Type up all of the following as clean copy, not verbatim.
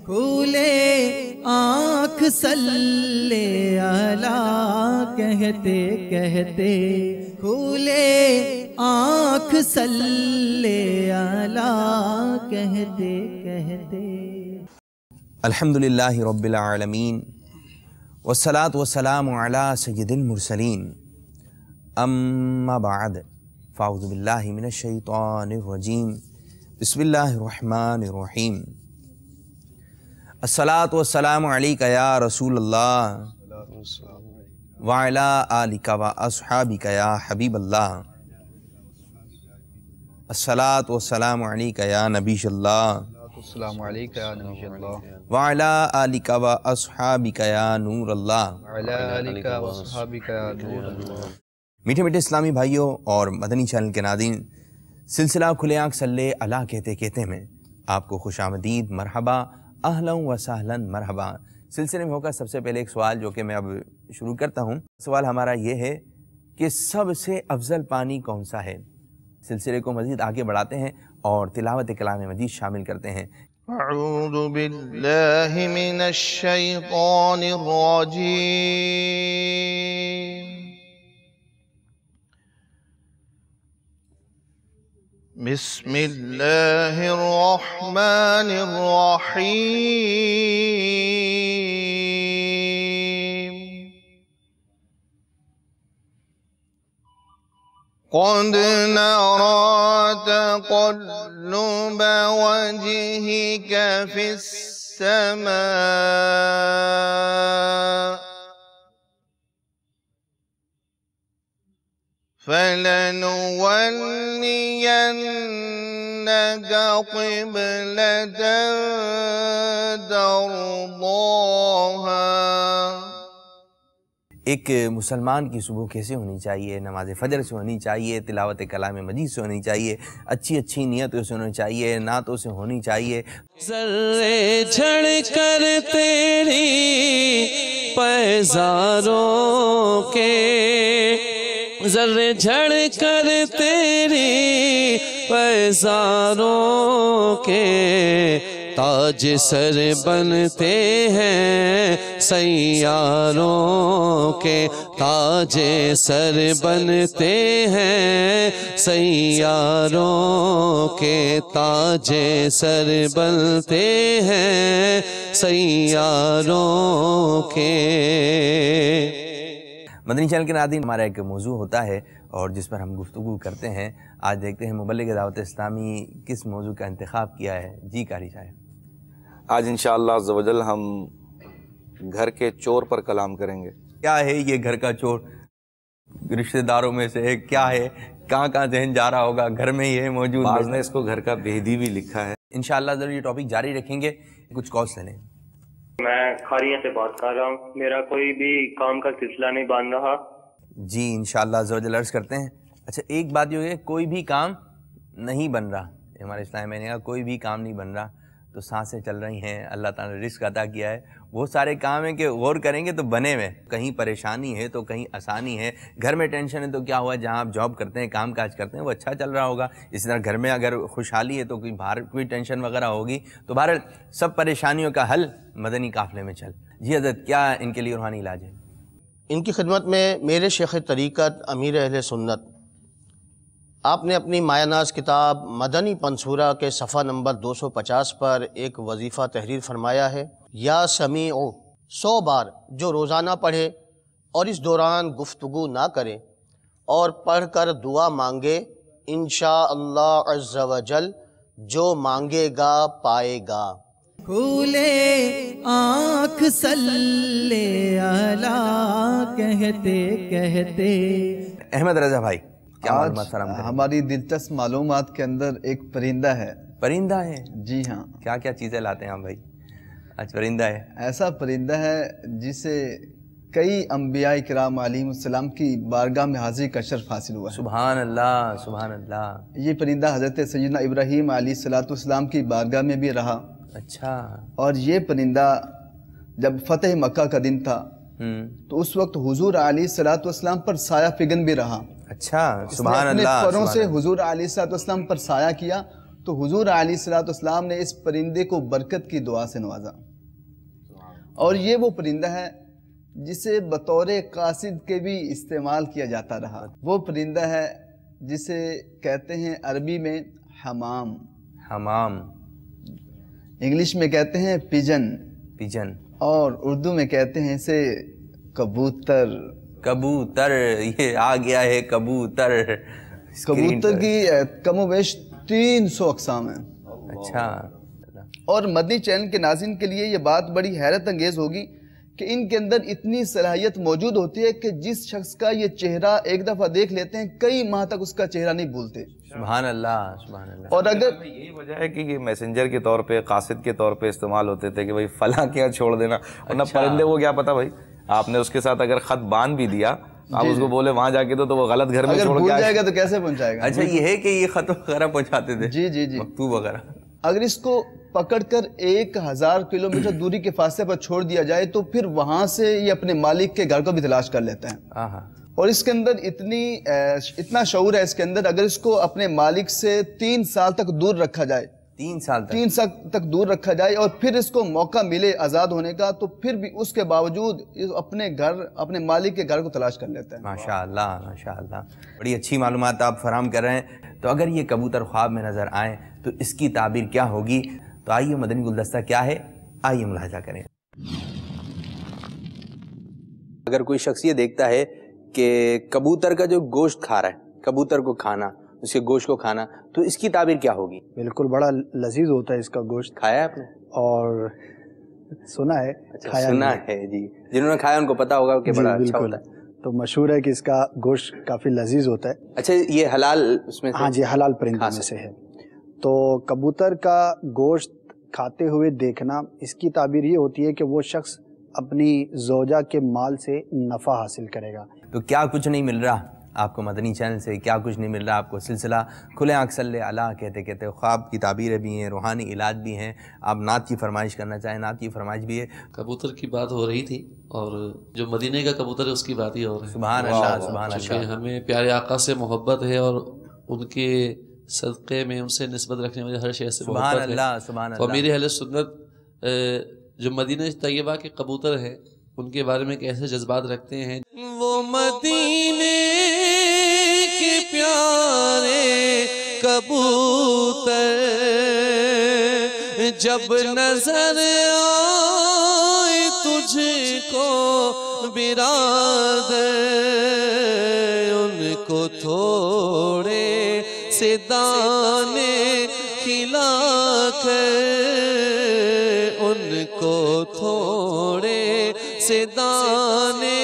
کھولے آنکھ صلی علی کہتے کہتے، کھولے آنکھ صلی علی کہتے کہتے۔ الحمدللہ رب العالمین والصلاة والسلام علی سید المرسلین، اما بعد فاعوذ باللہ من الشیطان الرجیم، بسم اللہ الرحمن الرحیم۔ الصلاة والسلام علیک یا رسول اللہ وعلی آلک و اصحابک یا حبیب اللہ۔ الصلاة والسلام علیک یا نبی اللہ السلام علیکم یا نبی اللہ وعلی آلک و اصحابک یا نور اللہ۔ وعلی آلک و اصحابک یا نور اللہ۔ میٹھے میٹھے اسلامی بھائیوں اور مدنی چینل کے ناظرین، سلسلہ کھلے آنکھ صلی علی کہتے کہتے میں آپ کو خوش آمدید، مرحبا، اہلا و سہلا، مرحبا۔ سلسلے میں ہوگا سب سے پہلے ایک سوال جو کہ میں اب شروع کرتا ہوں۔ سوال ہمارا یہ ہے کہ سب سے افضل پانی کون سا ہے؟ سلسلے کو مزید آگے بڑھاتے ہیں اور تلاوت کلام مجید شامل کرتے ہیں۔ اعوذ باللہ من الشیطان الرجیم، بسم اللہ الرحمن الرحیم۔ قد نرى تقلب وجهك في السماء فلنولينك قبلة ترضاها۔ ایک مسلمان کی صبح کیسے ہونی چاہیے؟ نماز فجر سے ہونی چاہیے، تلاوت کلام مجید سے ہونی چاہیے، اچھی اچھی نیتوں سے ہونی چاہیے، نعتوں سے ہونی چاہیے۔ ذرے جھڑ کر تیری پیزاروں کے، ذرے جھڑ کر تیری پیزاروں کے، تاج سر بنتے ہیں سیاروں کے، تاج سر بنتے ہیں سیاروں کے، تاج سر بنتے ہیں سیاروں کے۔ مدنی چینل کے ناظرین، ہمارا ایک موضوع ہوتا ہے اور جس پر ہم گفتگو کرتے ہیں۔ آج دیکھتے ہیں مبلغ دعوت اسلامی کس موضوع کا انتخاب کیا ہے۔ جی قاری صاحب، آج انشاءاللہ عز و جل ہم گھر کے چور پر کلام کریں گے۔ کیا ہے یہ گھر کا چور؟ رشتہ داروں میں سے ہے؟ کیا ہے؟ کہاں کہاں ذہن جا رہا ہوگا؟ گھر میں ہی ہے موجود؟ بعض نے اس کو گھر کا بہدی بھی لکھا ہے۔ انشاءاللہ ضرور یہ ٹاپک جاری رکھیں گے۔ کچھ کالس لے لیں۔ میں کھاریاں سے بات کر رہا ہوں، میرا کوئی بھی کام کا سلسلہ نہیں بن رہا۔ جی انشاءاللہ عز و جل عرض کرتے ہیں۔ اچھا ایک بات یہ ہے، کوئی بھی کام نہیں بن رہا، ہمارے اسلام میں نے کہا کوئی بھی کام نہیں بن رہا، تو سانسیں چل رہی ہیں، اللہ تعالیٰ نے رزق عطا کیا ہے، وہ سارے کام ہیں کہ غور کریں گے تو بنے ہوئے، کہیں پریشانی ہے تو کہیں آسانی ہے، گھر میں ٹینشن ہے تو کیا ہوا، جہاں آپ جاب کرتے ہیں، کام کاج کرتے ہیں وہ اچھا چل رہا ہوگا، اسی طرح گھر میں اگر خوشحالی ہے تو کوئی باہر کوئی ٹینشن وغیرہ ہوگی، تو بہرحال سب پریشانیوں کا حل مدنی قافلے میں چل۔ جی حضرت، کیا ان کے لیے روحانی علاج ہے؟ ان کی خدمت میں میرے شیخ طریقت امیر اہل سنت، آپ نے اپنی مایہ ناز کتاب مدنی پنصورہ کے صفحہ نمبر 250 پر ایک وظیفہ تحریر فرمایا ہے۔ یا سمیع 100 بار جو روزانہ پڑھے اور اس دوران گفتگو نہ کرے اور پڑھ کر دعا مانگے، انشاءاللہ عز و جل جو مانگے گا پائے گا۔ کھولے آنکھ صلی علی کہتے کہتے۔ احمد رضا بھائی، کیا آج معلومات فراہم کریں؟ ہماری دلچسپ معلومات کے اندر ایک پرندہ ہے۔ پرندہ ہے؟ جی ہاں، کیا کیا چیزیں لاتے ہیں آپ بھائی؟ آج پرندہ ہے۔ ایسا پرندہ ہے جسے کئی انبیاء کرام علیہم السلام کی بارگاہ میں حاضری کا شرف حاصل ہوا ہے۔ سبحان اللہ، سبحان اللہ۔ یہ پرندہ حضرت سیدنا ابراہیم علیہ السلام کی بارگاہ میں بھی رہا۔ اچھا۔ اور یہ پرندہ جب فتح مکہ کا دن تھا تو اس وقت حضور علیہ السلام پر سایہ فگن بھی رہا۔ اچھا، اس نے سبحان اپنے اللہ۔ پروں سبحان سے اللہ۔ حضور علیہ السلام پر سایہ کیا تو حضور علیہ الصلوۃ والسلام نے اس پرندے کو برکت کی دعا سے نوازا، اور یہ وہ پرندہ ہے جسے بطور قاصد کے بھی استعمال کیا جاتا رہا۔ وہ پرندہ ہے جسے کہتے ہیں عربی میں حمام، حمام، انگلش میں کہتے ہیں پیجن، پیجن، اور اردو میں کہتے ہیں اسے کبوتر۔ کبوتر، یہ آ گیا ہے کبوتر۔ کبوتر کی کم و بیش 300 اقسام ہیں۔ اچھا، اور مدنی چینل کے ناظرین کے لیے یہ بات بڑی حیرت انگیز ہوگی کہ ان کے اندر اتنی صلاحیت موجود ہوتی ہے کہ جس شخص کا یہ چہرہ ایک دفعہ دیکھ لیتے ہیں کئی ماہ تک اس کا چہرہ نہیں بھولتے۔ سبحان اللہ، سبحان اللہ۔ اور اگر یہی وجہ ہے کہ یہ میسنجر کے طور پہ، قاصد کے طور پہ استعمال ہوتے تھے کہ بھائی فلاں کیا چھوڑ دینا، ورنہ پرندے کو کیا پتا بھائی، آپ نے اس کے ساتھ اگر خط باندھ بھی دیا، آپ اس کو بولے وہاں جا کے تو وہ غلط گھر میں اگر چھوڑ بھول کے جائے گا تو کیسے پہنچائے گا؟ اچھا، یہ ہے کہ یہ خط وغیرہ پہنچاتے تھے، جی جی جی، مکتوب وغیرہ۔ اگر اس کو پکڑ کر 1000 کلومیٹر دوری کے فاصلے پر چھوڑ دیا جائے تو پھر وہاں سے یہ اپنے مالک کے گھر کو بھی تلاش کر لیتا ہے۔ اور اس کے اندر اتنا شعور ہے اس کے اندر، اگر اس کو اپنے مالک سے 3 سال تک دور رکھا جائے، 3 سال تک دور رکھا جائے، اور پھر اس کو موقع ملے آزاد ہونے کا، تو پھر بھی اس کے باوجود اپنے مالک کے گھر کو تلاش کر لیتا ہے۔ ماشاءاللہ، ماشاءاللہ، بڑی اچھی معلومات آپ فراہم کر رہے ہیں۔ تو اگر یہ کبوتر خواب میں نظر آئیں تو اس کی تعبیر کیا ہوگی؟ تو آئیے مدنی گلدستہ کیا ہے، آئیے ملاحظہ کریں۔ اگر کوئی شخص یہ دیکھتا ہے کہ کبوتر کا جو گوشت کھا رہا ہے، کبوتر کو کھانا، اس کے گوشت کو کھانا، تو اس کی تعبیر کیا ہوگی؟ بالکل، بڑا لذیذ ہوتا ہے اس کا گوشت۔ کھایا ہے آپ نے؟ اور سنا ہے، سنا ہے جی، جنہوں نے کھایا ان کو پتا ہوگا کہ بڑا اچھا ہوتا ہے۔ تو مشہور ہے کہ اس کا گوشت کافی لذیذ ہوتا ہے۔ اچھا، یہ حلال اس میں سے؟ ہاں جی، حلال پرندوں میں سے ہے۔ تو کبوتر کا گوشت کھاتے ہوئے دیکھنا، اس کی تعبیر یہ ہوتی ہے کہ وہ شخص اپنی زوجہ کے مال سے نفع حاصل کرے گا۔ تو کیا کچھ نہیں مل رہا آپ کو مدنی چینل سے؟ کیا کچھ نہیں مل رہا آپ کو؟ سلسلہ کھلے آنکھ صلی اللہ کہتے کہتے خواب کی تعبیریں بھی ہیں، روحانی علاج بھی ہیں۔ آپ نعت کی فرمائش کرنا چاہیں، نعت کی فرمائش بھی ہے۔ کبوتر کی بات ہو رہی تھی، اور جو مدینے کا کبوتر ہے اس کی بات ہی ہو رہی ہے۔ سبحان اللہ، سبحان اللہ۔ چونکہ ہمیں پیارے آقا سے محبت ہے، اور ان کے صدقے میں ان سے نسبت رکھنے والی ہر شے سے محبت ہے۔ سبحان اللہ، سبحان اللہ۔ تو امیر اہل سنت جو مدینہ طیبہ کے کبوتر ہیں ان کے بارے میں کیسے جذبات رکھتے ہیں؟ وہ مدینے کے پیارے کبوتر جب نظر آئے تجھ کو برادر، ان کو تھوڑے سے دانے کھلا کر، ان کو تھوڑے سے دانے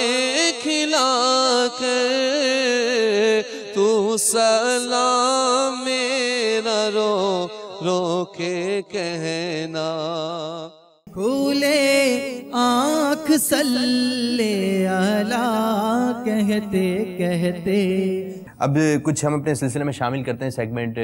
کھلا کر، تو سلام میرا رو رو کے کہنا، کھولے آنکھ صلی اللہ کہتے کہتے۔ اب کچھ ہم اپنے سلسلے میں شامل کرتے ہیں سیگمنٹ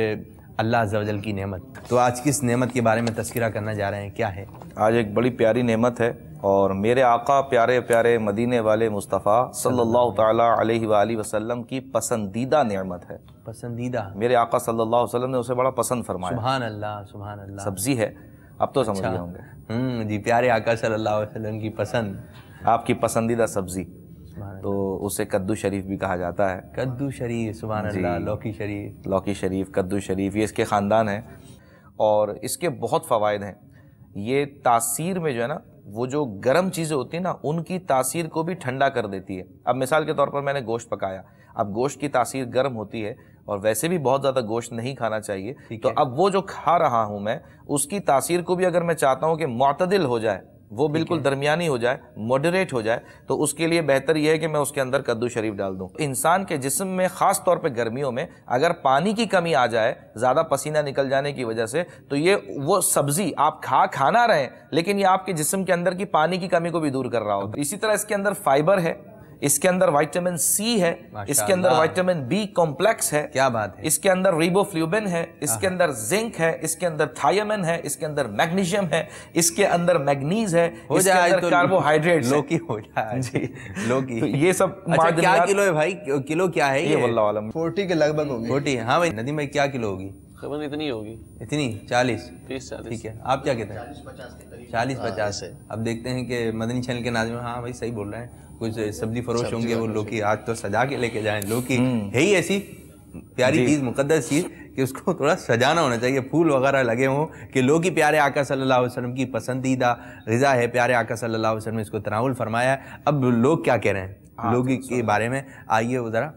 اللہ عز و جل کی نعمت۔ تو آج کس نعمت کے بارے میں تذکرہ کرنا جا رہے ہیں؟ کیا ہے؟ آج ایک بڑی پیاری نعمت ہے، اور میرے آقا پیارے پیارے مدینے والے مصطفیٰ صلی اللہ تعالیٰ علیہ وآلہ وسلم کی پسندیدہ نعمت ہے۔ پسندیدہ؟ میرے آقا صلی اللہ علیہ وسلم نے اسے بڑا پسند فرمایا۔ سبحان اللہ، سبحان اللہ۔ سبزی ہے، اب تو سمجھ گئے ہوں گے۔ جی، پیارے آقا صلی اللہ علیہ وسلم کی پسند، آپ کی پسندیدہ سبزی، تو اسے کدو شریف بھی کہا جاتا ہے۔ کدو شریف، سبحان اللہ۔ لوکی شریف، لوکی شریف، کدو شریف، یہ اس کے خاندان ہے، اور اس کے بہت فوائد ہیں۔ یہ تاثیر میں جو ہے نا، وہ جو گرم چیزیں ہوتی ہیں نا، ان کی تاثیر کو بھی ٹھنڈا کر دیتی ہے۔ اب مثال کے طور پر میں نے گوشت پکایا، اب گوشت کی تاثیر گرم ہوتی ہے، اور ویسے بھی بہت زیادہ گوشت نہیں کھانا چاہیے، تو اب وہ جو کھا رہا ہوں میں، اس کی تاثیر کو بھی اگر میں چاہتا ہوں کہ معتدل ہو جائے، وہ بالکل درمیانی ہو جائے، موڈریٹ ہو جائے، تو اس کے لیے بہتر یہ ہے کہ میں اس کے اندر کدو شریف ڈال دوں۔ انسان کے جسم میں خاص طور پہ گرمیوں میں اگر پانی کی کمی آ جائے، زیادہ پسینہ نکل جانے کی وجہ سے، تو یہ وہ سبزی آپ کھانا رہیں، لیکن یہ آپ کے جسم کے اندر کی پانی کی کمی کو بھی دور کر رہا ہوتا ہے۔ اسی طرح اس کے اندر فائبر ہے، اس کے اندر وائٹامن سی ہے، اس کے اندر وائٹامن بی کمپلیکس ہے، کیا بات ہے، اس کے اندر ریبوفلیوبن ہے، اس کے اندر زنک ہے، اس کے اندر تھائیمن ہے، اس کے اندر میگنیشیم ہے، اس کے اندر میگنیز ہے، اس کے اندر کاربوہائیڈریٹس، لوکی ہو جائے جی، لوکی۔ یہ سب اچھا، کیا کلو ہے بھائی؟ کلو کیا ہے یہ؟ واللہ عالم 40 کے لگ بھگ ہوگی۔ 40؟ ہاں بھائی ندیم بھائی، کیا کلو ہوگی؟ خبر اتنی ہوگی، اتنی 40 30 40 ٹھیک ہے. آپ کیا کہتے ہیں؟ 40-50. اب دیکھتے ہیں کہ مدنی چینل کے ناظرین، ہاں بھائی صحیح بول رہے ہیں، کچھ سبزی فروش ہوں گے وہ لوکی آج تو سجا کے لے کے جائیں. لوکی ہے ہی ایسی پیاری چیز، مقدس چیز کہ اس کو تھوڑا سجانا ہونا چاہیے، پھول وغیرہ لگے ہوں کہ لوکی پیارے آقا صلی اللہ علیہ وسلم کی پسندیدہ غذا ہے. پیارے آقا صلی اللہ علیہ وسلم نے اس کو تناول فرمایا ہے. اب لوگ کیا کہہ رہے ہیں لوکی کے بارے میں، آئیے وہ ذرا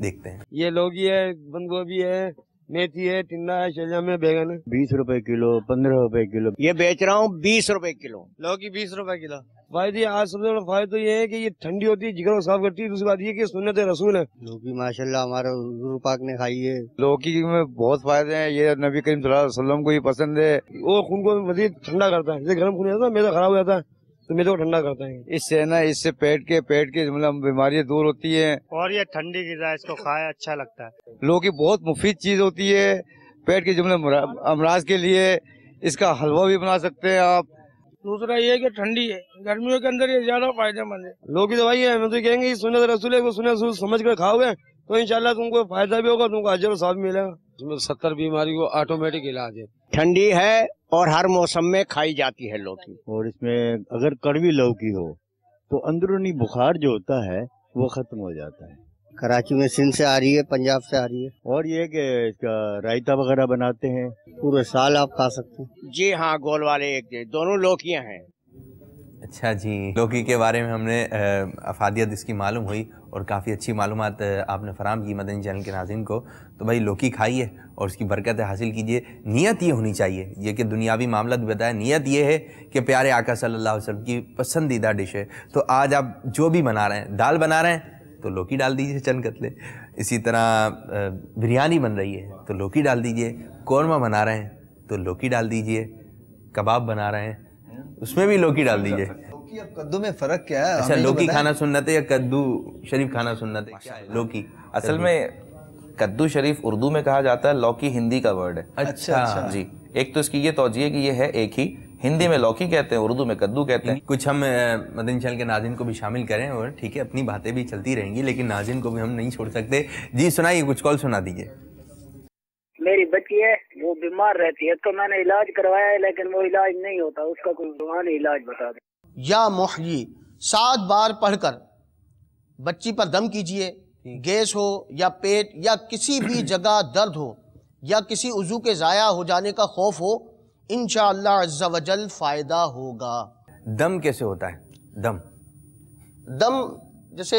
دیکھتے ہیں. یہ لوکی ہے، بند گوبھی ہے، میتھی ہے، ٹنڈا ہے، شلجم ہے، بیگن ہے. 20 روپے کلو، 15 روپے کلو. یہ بیچ رہا ہوں 20 روپے کلو. لوکی 20 روپے کلو. فائدے آج سب سے بڑا فائدہ تو یہ ہے کہ یہ ٹھنڈی ہوتی ہے، جگر کو صاف کرتی ہے. دوسری بات یہ کہ سنت رسول ہے. لوکی ماشاءاللہ ہمارے حضور پاک نے کھائی ہے. لوکی میں بہت فائدے ہیں، یہ نبی کریم صلی اللہ علیہ وسلم کو یہ پسند ہے. وہ خون کو مزید ٹھنڈا کرتا ہے. جیسے گرم خون ہوتا ہے، میدا خراب ہو جاتا ہے تو میدے کو ٹھنڈا کرتا ہے. اس سے نا، اس سے پیٹ کے مطلب بیماریاں دور ہوتی ہیں، اور یہ ٹھنڈی غذا ہے، اس کو کھایا اچھا لگتا ہے. لوکی بہت مفید چیز ہوتی ہے پیٹ کے جملے امراض کے لیے. اس کا حلوہ بھی بنا سکتے ہیں آپ. دوسرا یہ کہ ٹھنڈی ہے، گرمیوں کے اندر یہ زیادہ فائدہ مند ہے. لوکی دوائی ہے، میں تو کہیں گے یہ سنت رسول ہے، وہ سنت رسول سمجھ کر کھاؤ گے تو انشاءاللہ تم کو فائدہ بھی ہوگا، تم کو اجر و ثواب بھی ملے گا. اس میں 70 بیماری کو آٹومیٹک علاج ہے. ٹھنڈی ہے اور ہر موسم میں کھائی جاتی ہے لوکی. اور اس میں اگر کڑوی لوکی ہو تو اندرونی بخار جو ہوتا ہے وہ ختم ہو جاتا ہے. کراچی میں سندھ سے آ رہی ہے، پنجاب سے آ رہی ہے. اور یہ کہ اس کا رائتا وغیرہ بناتے ہیں، پورے سال آپ کھا سکتے ہیں. جی ہاں، گول والے ایک دونوں لوکیاں ہیں. اچھا جی، لوکی کے بارے میں ہم نے افادیت اس کی معلوم ہوئی اور کافی اچھی معلومات آپ نے فراہم کی مدنی چینل کے ناظرین کو. تو بھائی لوکی کھائیے اور اس کی برکتیں حاصل کیجئے. نیت یہ ہونی چاہیے، یہ کہ دنیاوی معاملات بتایا، نیت یہ ہے کہ پیارے آقا صلی اللہ علیہ وسلم کی پسندیدہ ڈش ہے. تو آج آپ جو بھی بنا رہے ہیں، دال بنا رہے ہیں تو لوکی ڈال دیجئے چند قطلے. اسی طرح بریانی بن رہی ہے تو لوکی ڈال دیجئے. قورمہ بنا رہے ہیں تو لوکی ڈال دیجئے. کباب بنا رہے ہیں اس میں بھی لوکی ڈال دیجئے. لوکی اب کدو میں فرق کیا ہے؟ اچھا، لوکی کھانا سنت ہے یا کدو شریف کھانا سنت ہے؟ کیا ہے لوکی؟ اصل میں کدو شریف اردو میں کہا جاتا ہے، لوکی ہندی کا ورڈ ہے. اچھا جی، ایک تو اس کی یہ توجیہ کہ یہ ہے ایک ہی، ہندی میں لوکی کہتے ہیں، اردو میں کدو کہتے ہیں. کچھ ہم مدنی چینل کے ناظرین کو بھی شامل کریں اور ٹھیک ہے اپنی باتیں بھی چلتی رہیں گی لیکن ناظرین کو بھی ہم نہیں چھوڑ سکتے. جی سنائیے، کچھ کال سنا دیجیے. میری بچی ہے وہ بیمار رہتی ہے، تو میں نے علاج کروایا ہے لیکن وہ علاج نہیں ہوتا، اس کا کوئی روحانی علاج بتا دیں. یا محیی 7 بار پڑھ کر بچی پر دم کیجئے. گیس ہو یا پیٹ یا کسی بھی جگہ درد ہو یا کسی عضو کے ضائع ہو جانے کا خوف ہو، انشاءاللہ عز و جل فائدہ ہوگا. دم کیسے ہوتا ہے؟ دم جیسے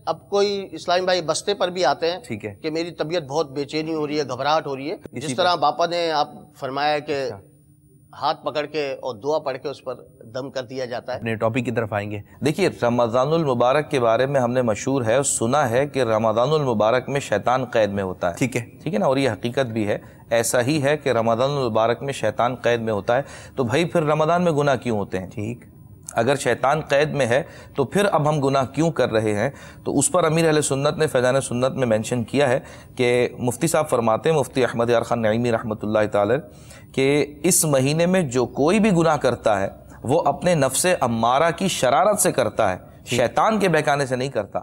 اب کوئی اسلام بھائی بستے پر بھی آتے ہیں، ٹھیک ہے، کہ میری طبیعت بہت بے چینی ہو رہی ہے، گھبراہٹ ہو رہی ہے، جس طرح باپا نے آپ فرمایا کہ ہاتھ پکڑ کے اور دعا پڑھ کے اس پر دم کر دیا جاتا ہے. اپنے ٹاپک کی طرف آئیں گے. دیکھیے، رمضان المبارک کے بارے میں ہم نے مشہور ہے اور سنا ہے کہ رمضان المبارک میں شیطان قید میں ہوتا ہے. ٹھیک ہے نا، اور یہ حقیقت بھی ہے، ایسا ہی ہے کہ رمضان المبارک میں شیطان قید میں ہوتا ہے. تو بھائی پھر رمضان میں گناہ کیوں ہوتے ہیں؟ ٹھیک، اگر شیطان قید میں ہے تو پھر اب ہم گناہ کیوں کر رہے ہیں؟ تو اس پر امیر اہل سنت نے فیضان سنت میں مینشن کیا ہے کہ مفتی صاحب فرماتے ہیں، مفتی احمد یار خان نعیمی رحمۃ اللہ تعالی، کہ اس مہینے میں جو کوئی بھی گناہ کرتا ہے وہ اپنے نفس امارہ کی شرارت سے کرتا ہے، شیطان کے بہکانے سے نہیں کرتا.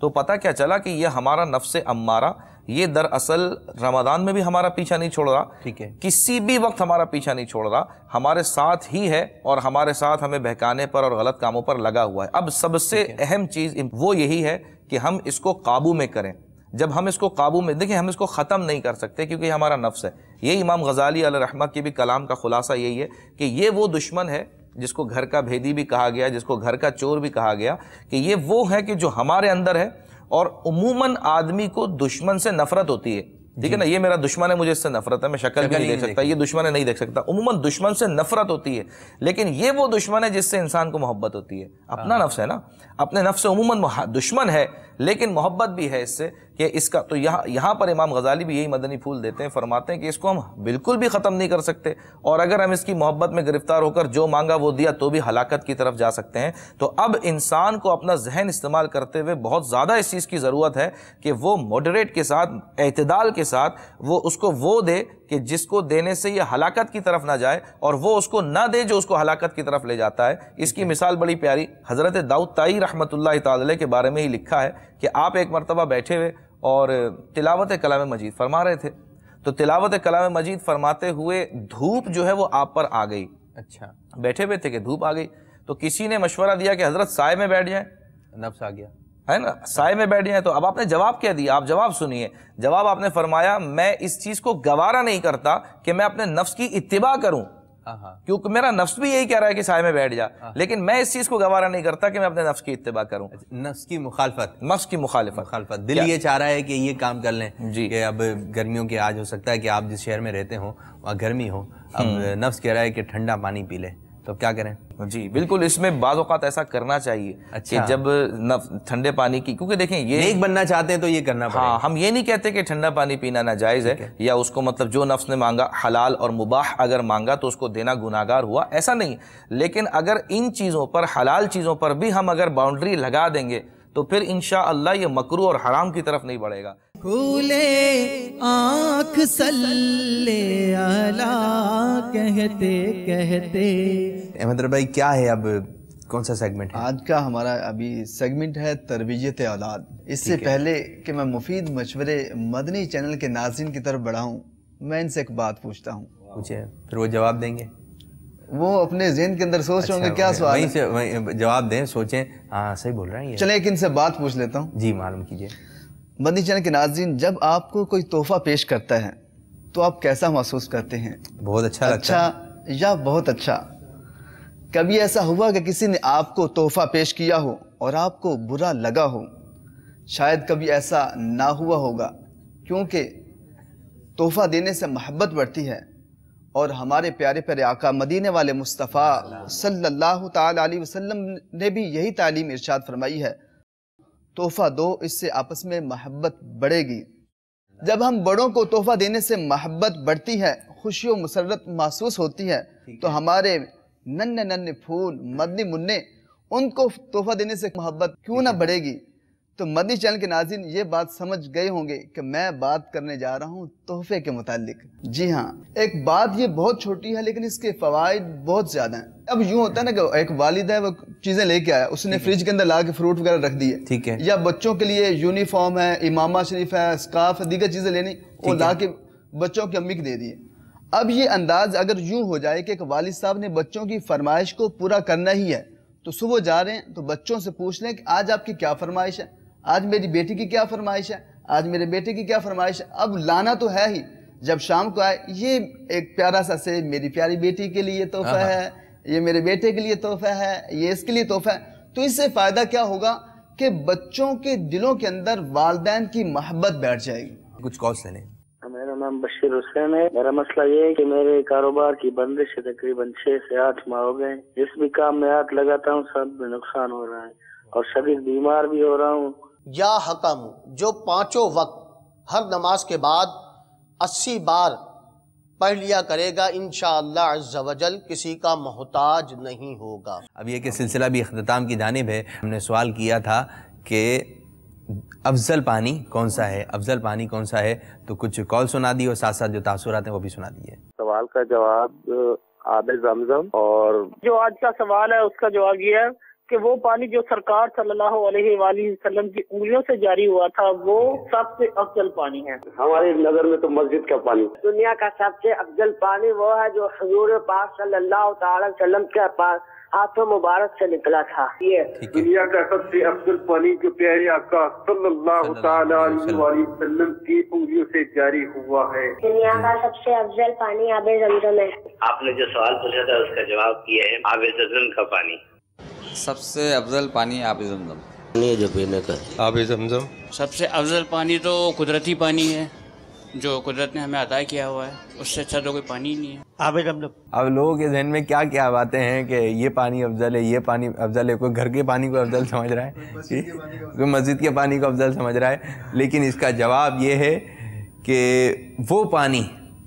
تو پتہ کیا چلا کہ یہ ہمارا نفس امارہ یہ دراصل رمضان میں بھی ہمارا پیچھا نہیں چھوڑ رہا، ٹھیک ہے، کسی بھی وقت ہمارا پیچھا نہیں چھوڑ رہا، ہمارے ساتھ ہی ہے اور ہمارے ساتھ ہمیں بہکانے پر اور غلط کاموں پر لگا ہوا ہے. اب سب سے اہم چیز وہ یہی ہے کہ ہم اس کو قابو میں کریں. جب ہم اس کو قابو میں، دیکھیں ہم اس کو ختم نہیں کر سکتے کیونکہ یہ ہمارا نفس ہے. یہ امام غزالی علیہ رحمہ کے بھی کلام کا خلاصہ یہی ہے کہ یہ وہ دشمن ہے جس کو گھر کا بھیدی بھی کہا گیا، جس کو گھر کا چور بھی کہا گیا، کہ یہ وہ ہے کہ جو ہمارے اندر ہے. اور عموماً آدمی کو دشمن سے نفرت ہوتی ہے، ٹھیک ہے نا، یہ میرا دشمن ہے، مجھے اس سے نفرت ہے، میں شکل بھی نہیں دیکھ سکتا، یہ دشمن ہے نہیں دیکھ سکتا. عموماً دشمن سے نفرت ہوتی ہے، لیکن یہ وہ دشمن ہے جس سے انسان کو محبت ہوتی ہے. اپنا نفس ہے نا، اپنے نفس سے عموماً دشمن ہے لیکن محبت بھی ہے اس سے، کہ اس کا تو یہاں پر امام غزالی بھی یہی مدنی پھول دیتے ہیں، فرماتے ہیں کہ اس کو ہم بالکل بھی ختم نہیں کر سکتے، اور اگر ہم اس کی محبت میں گرفتار ہو کر جو مانگا وہ دیا تو بھی ہلاکت کی طرف جا سکتے ہیں. تو اب انسان کو اپنا ذہن استعمال کرتے ہوئے بہت زیادہ اس چیز کی ضرورت ہے کہ وہ ماڈریٹ کے ساتھ، اعتدال کے ساتھ وہ اس کو وہ دے کہ جس کو دینے سے یہ ہلاکت کی طرف نہ جائے، اور وہ اس کو نہ دے جو اس کو ہلاکت کی طرف لے جاتا ہے. اس کی مثال بڑی پیاری حضرت داؤد طائی رحمۃ اللہ تعالی کے بارے میں ہی لکھا ہے کہ آپ ایک مرتبہ بیٹھے ہوئے اور تلاوت کلام مجید فرما رہے تھے، تو تلاوت کلام مجید فرماتے ہوئے دھوپ جو ہے وہ آپ پر آ گئی. اچھا بیٹھے ہوئے تھے کہ دھوپ آ گئی, تو کسی نے مشورہ دیا کہ حضرت سائے میں بیٹھ جائیں, نفس آ گیا ہے نا, سائے میں بیٹھ جائیں. تو اب آپ نے جواب کیا دیا؟ آپ جواب سنیے. جواب آپ نے فرمایا میں اس چیز کو گوارا نہیں کرتا کہ میں اپنے نفس کی اتباع کروں, کیونکہ میرا نفس بھی یہی کہہ رہا ہے کہ سائے میں بیٹھ جا, لیکن میں اس چیز کو گوارا نہیں کرتا کہ میں اپنے نفس کی اتباع کروں. نفس کی مخالفت, نفس کی مخالفت. دل یہ چاہ رہا ہے کہ یہ کام کر لیں جی, کہ اب گرمیوں کے آج ہو سکتا ہے کہ آپ جس شہر میں رہتے ہوں وہاں گرمی ہو, اب نفس کہہ رہا ہے کہ ٹھنڈا پانی پی لے, تو کیا کریں؟ جی بالکل, اس میں بعض اوقات ایسا کرنا چاہیے کہ جب ٹھنڈے پانی کی, کیونکہ دیکھیں یہ نیک بننا چاہتے ہیں تو یہ کرنا پڑے گا. ہاں, ہم یہ نہیں کہتے کہ ٹھنڈا پانی پینا ناجائز ہے, یا اس کو مطلب جو نفس نے مانگا حلال اور مباح اگر مانگا تو اس کو دینا گناہگار ہوا, ایسا نہیں. لیکن اگر ان چیزوں پر, حلال چیزوں پر بھی ہم اگر باؤنڈری لگا دیں گے تو پھر انشاءاللہ یہ مکروہ اور حرام کی طرف نہیں بڑھے گا. کھولے آنکھ صلی اللہ کہتے کہتے. احمد رضا بھائی کیا ہے, اب کون سا سیگمنٹ ہے آج کا ہمارا؟ ابھی سیگمنٹ ہے تربیت اولاد. اس سے پہلے کہ میں مفید مشورے مدنی چینل کے ناظرین کی طرف بڑھاؤں, میں ان سے ایک بات پوچھتا ہوں. پوچھیں, پھر وہ جواب دیں گے. وہ اپنے ذہن کے اندر سوچ رہے ہوں گے کیا سوال ہے, وہیں جواب دیں, سوچیں. ہاں صحیح بول رہے ہیں. چلیں ایک ان سے بات پوچھ لیتا ہوں. جی معلوم کیجئے. مدنی چینل کے ناظرین, جب آپ کو کوئی تحفہ پیش کرتا ہے تو آپ کیسا محسوس کرتے ہیں؟ بہت اچھا لگتا ہے. اچھا یا بہت اچھا؟ کبھی ایسا ہوا کہ کسی نے آپ کو تحفہ پیش کیا ہو اور آپ کو برا لگا ہو؟ شاید کبھی ایسا نہ ہوا ہوگا, کیونکہ تحفہ دینے سے محبت بڑھتی ہے, اور ہمارے پیارے پیارے آقا مدینے والے مصطفیٰ صلی اللہ تعالی علیہ وسلم نے بھی یہی تعلیم ارشاد فرمائی ہے, تحفہ دو, اس سے آپس میں محبت بڑھے گی. جب ہم بڑوں کو تحفہ دینے سے محبت بڑھتی ہے, خوشی و مسرت محسوس ہوتی ہے, تو ہمارے ننھے ننھے پھول مدنی منع, ان کو تحفہ دینے سے محبت کیوں نہ بڑھے گی؟ تو مدنی چینل کے ناظرین یہ بات سمجھ گئے ہوں گے کہ میں بات کرنے جا رہا ہوں تحفے کے متعلق. جی ہاں, ایک بات یہ بہت چھوٹی ہے لیکن اس کے فوائد بہت زیادہ ہیں. اب یوں ہوتا ہے نا کہ ایک والد ہے, وہ چیزیں لے کے آیا, اس نے فریج کے اندر لا کے فروٹ وغیرہ رکھ دیے, ٹھیک ہے, یا بچوں کے لیے یونیفارم ہے, امامہ شریف ہے, اسکارف ہے, دیگر چیزیں لینی, وہ لا کے بچوں کی امی کو دے دیے. اب یہ انداز اگر یوں ہو جائے کہ ایک والد صاحب نے بچوں کی فرمائش کو پورا کرنا ہی ہے, تو صبح جا رہے ہیں تو بچوں سے پوچھ لیں کہ آج آپ کی کیا فرمائش ہے, آج میری بیٹی کی کیا فرمائش ہے, آج میرے بیٹے کی کیا فرمائش ہے. اب لانا تو ہے ہی, جب شام کو آئے یہ ایک پیارا سا سے میری پیاری بیٹی کے لیے تحفہ ہے, یہ میرے بیٹے کے لیے تحفہ ہے, یہ اس کے لیے تحفہ ہے. تو اس سے فائدہ کیا ہوگا کہ بچوں کے دلوں کے اندر والدین کی محبت بیٹھ جائے گی. کچھ کالس لیں. میرا نام بشیر حسین ہے. میرا مسئلہ یہ ہے کہ میرے کاروبار کی بندش سے تقریباً 6 سے 8 ماہ ہو گئے. جس بھی کام میں ہاتھ لگاتا ہوں سب میں نقصان ہو رہا ہے, اور شدید بیمار بھی ہو رہا ہوں. یا حکم جو 5 وقت ہر نماز کے بعد 80 بار پڑھ لیا کرے گا, انشاءاللہ عز و جل کسی کا محتاج نہیں ہوگا. اب یہ کہ سلسلہ بھی اختتام کی جانب ہے. ہم نے سوال کیا تھا کہ افضل پانی کون سا ہے, افضل پانی کون سا ہے, تو کچھ کال سنا دی اور ساتھ ساتھ جو تاثرات ہیں وہ بھی سنا دیے. سوال کا جواب آب زمزم, اور جو آج کا سوال ہے اس کا جواب یہ ہے کہ وہ پانی جو سرکار صلی اللہ علیہ وآلہ وسلم کی انگلیوں سے جاری ہوا تھا وہ سب سے افضل پانی ہے. ہماری نظر میں تو مسجد کا پانی, دنیا کا سب سے افضل پانی وہ ہے جو حضور پاک صلی اللہ تعالی وسلم کے پاس ہاتھوں مبارک سے نکلا تھا. یہ دنیا کا سب سے افضل پانی جو پیارے آقا صلی اللہ تعالی علیہ وسلم کی انگلیوں سے جاری ہوا ہے. دنیا کا سب سے افضل پانی آب زمزم ہے. آپ نے جو سوال پوچھا تھا اس کا جواب یہ ہے آب زمزم کا پانی. سب سے افضل پانی آب زمزم, یہ جو پینے کا آب زمزم. سب سے افضل پانی تو قدرتی پانی ہے جو قدرت نے ہمیں عطا کیا ہوا ہے, اس سے اچھا تو کوئی پانی نہیں ہے. آب زمزم. اب لوگوں کے ذہن میں کیا کیا باتیں ہیں کہ یہ پانی افضل ہے, یہ پانی افضل ہے, کوئی گھر کے پانی کو افضل سمجھ رہا ہے, کوئی مسجد کے پانی کو افضل سمجھ رہا ہے. لیکن اس کا جواب یہ ہے کہ وہ پانی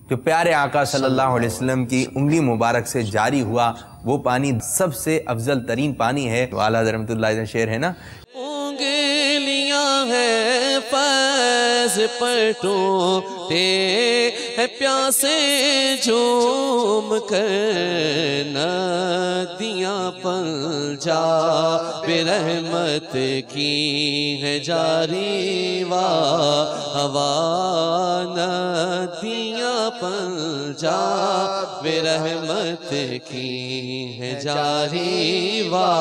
جو پیارے آقا صلی اللہ علیہ وسلم کی انگلی مبارک سے جاری ہوا وہ پانی سب سے افضل ترین پانی ہے. اعلیٰ رحمۃ اللہ علیہ شعر ہے نا, انگلیاں ہے فیض پر ٹوٹے ہے پیاسے جھوم کر ندیاں پنجاب رحمت کی ہے جاری ہوا ندیاں پنجاب رحمت کی ہے جاری ہوا۔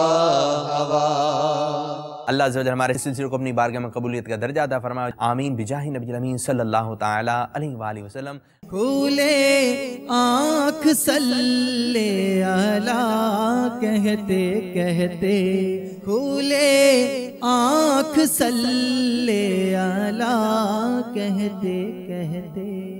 اللہ عز و جل ہمارے سلسلے کو اپنی بارگاہ میں قبولیت کا درجہ عطا فرمائے، آمین بجاہ نبی الامین صلی اللہ تعالی علیہ وآلہ وسلم۔ کھولے آنکھ صلی اللہ کہتے کہتے، کھولے آنکھ صلی اللہ کہتے کہتے۔